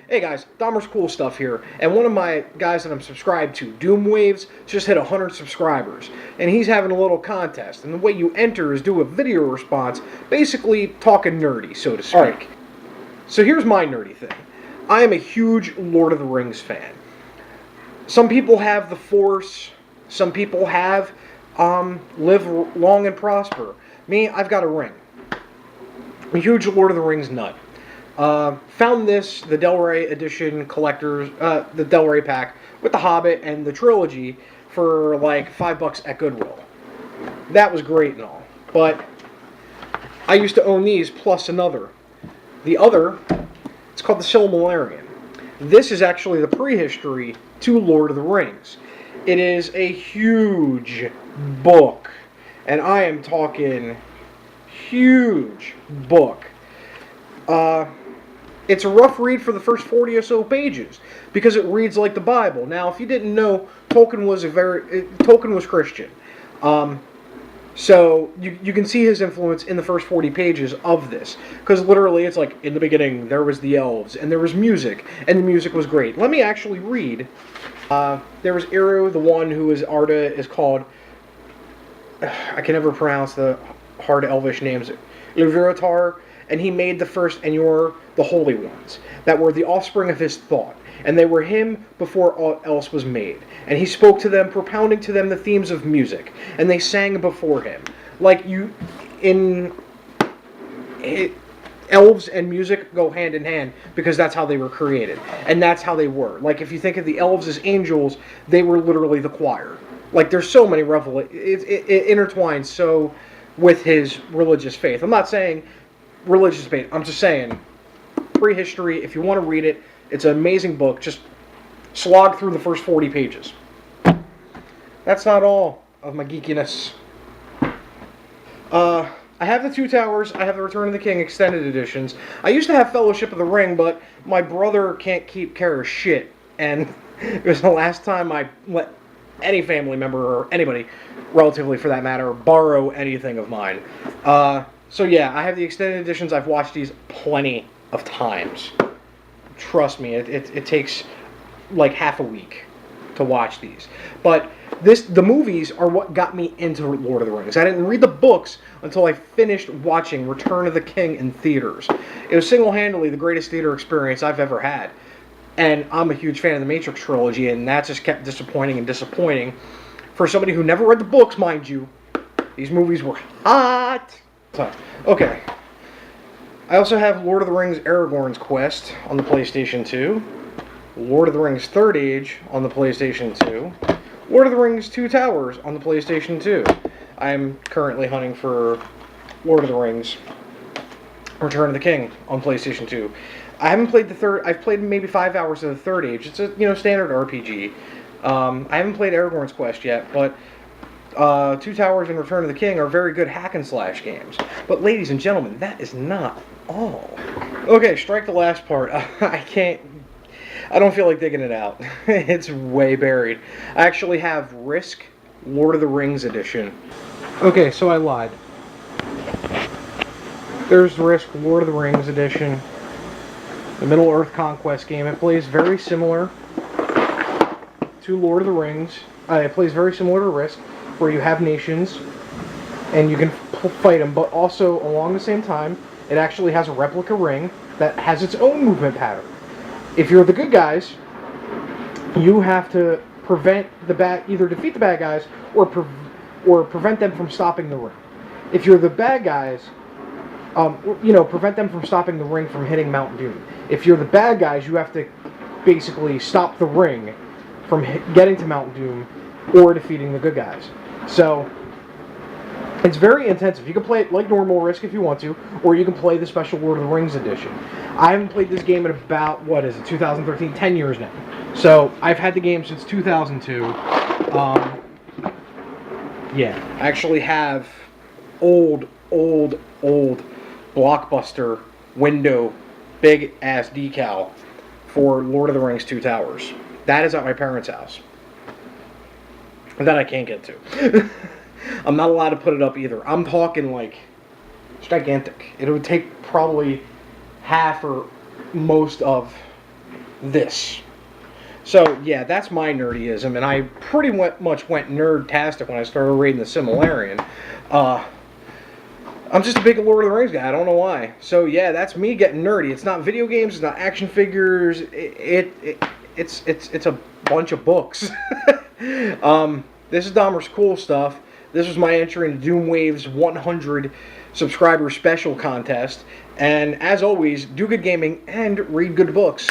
Hey guys, Dahmer's Cool Stuff here, and one of my guys that I'm subscribed to, Doomwaves, just hit 100 subscribers, and he's having a little contest, and the way you enter is do a video response, basically talking nerdy, so to speak. Right. So here's my nerdy thing. I am a huge Lord of the Rings fan. Some people have the Force, some people have live long and prosper. Me, I've got a ring. I'm a huge Lord of the Rings nut. Found this, the Del Rey edition collectors, the Del Rey pack with the Hobbit and the trilogy for like $5 at Goodwill. That was great and all, but I used to own these plus another. The other, it's called the Silmarillion. This is actually the prehistory to Lord of the Rings. It is a huge book, and I am talking huge book. It's a rough read for the first 40 or so pages because it reads like the Bible. Now, if you didn't know, Tolkien was Christian, so you can see his influence in the first 40 pages of this, because literally it's like, in the beginning there was the elves and there was music, and the music was great. Let me actually read. There was Eru, the one who is Arda is called. I can never pronounce the hard Elvish names. Ilúvatar. And he made the first Ainur, the holy ones, that were the offspring of his thought, and they were him before aught else was made. And he spoke to them, propounding to them the themes of music, and they sang before him. Like elves and music go hand in hand because that's how they were created, and that's how they were. Like, if you think of the elves as angels, they were literally the choir. Like, there's so many it intertwines so with his religious faith. I'm not saying religious faith. I'm just saying, prehistory, if you want to read it, it's an amazing book. Just slog through the first 40 pages. That's not all of my geekiness. I have the Two Towers. I have the Return of the King extended editions. I used to have Fellowship of the Ring, but my brother can't keep care of shit. And it was the last time I let any family member, or anybody, relatively for that matter, borrow anything of mine. So yeah, I have the extended editions. I've watched these plenty of times. Trust me, it takes like half a week to watch these. But the movies are what got me into Lord of the Rings. I didn't read the books until I finished watching Return of the King in theaters. It was single-handedly the greatest theater experience I've ever had. And I'm a huge fan of the Matrix trilogy, and that just kept disappointing and disappointing. For somebody who never read the books, mind you, these movies were hot. Okay. I also have Lord of the Rings Aragorn's Quest on the PlayStation 2. Lord of the Rings Third Age on the PlayStation 2. Lord of the Rings Two Towers on the PlayStation 2. I'm currently hunting for Lord of the Rings Return of the King on PlayStation 2. I haven't played the third. I've played maybe 5 hours of the Third Age. It's a standard RPG. I haven't played Aragorn's Quest yet, but Two Towers and Return of the King are very good hack and slash games. But ladies and gentlemen, that is not all. Okay, strike the last part. I don't feel like digging it out. It's way buried. I actually have Risk Lord of the Rings edition. Okay, so I lied. There's Risk Lord of the Rings edition. The Middle-earth conquest game. It plays very similar to Lord of the Rings. It plays very similar to Risk, where you have nations and you can fight them, but also along the same time, it actually has a replica ring that has its own movement pattern. If you're the good guys, you have to prevent either defeat the bad guys or prevent them from stopping the ring. If you're the bad guys, prevent them from stopping the ring from hitting Mount Doom. If you're the bad guys, you have to basically stop the ring from getting to Mount Doom or defeating the good guys. So it's very intensive. You can play it like normal Risk if you want to, or you can play the special Lord of the Rings edition. I haven't played this game in about, 2013, 10 years now. So I've had the game since 2002. Yeah, I actually have old Blockbuster window, big ass decal for Lord of the Rings Two Towers. That is at my parents' house. That I can't get to. I'm not allowed to put it up either. I'm talking like, it's gigantic. It would take probably half or most of this. So, yeah, that's my nerdyism, and I pretty much went nerd-tastic when I started reading the Silmarillion. I'm just a big Lord of the Rings guy. I don't know why. So, yeah, that's me getting nerdy. It's not video games. It's not action figures. It's a bunch of books. This is Dahmer's Cool Stuff. This was my entry into Doomwaves 100 subscriber special contest. And as always, do good gaming and read good books.